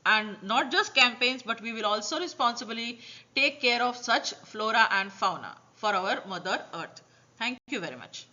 And not just campaigns, but we will also responsibly take care of such flora and fauna for our mother earth. Thank you very much.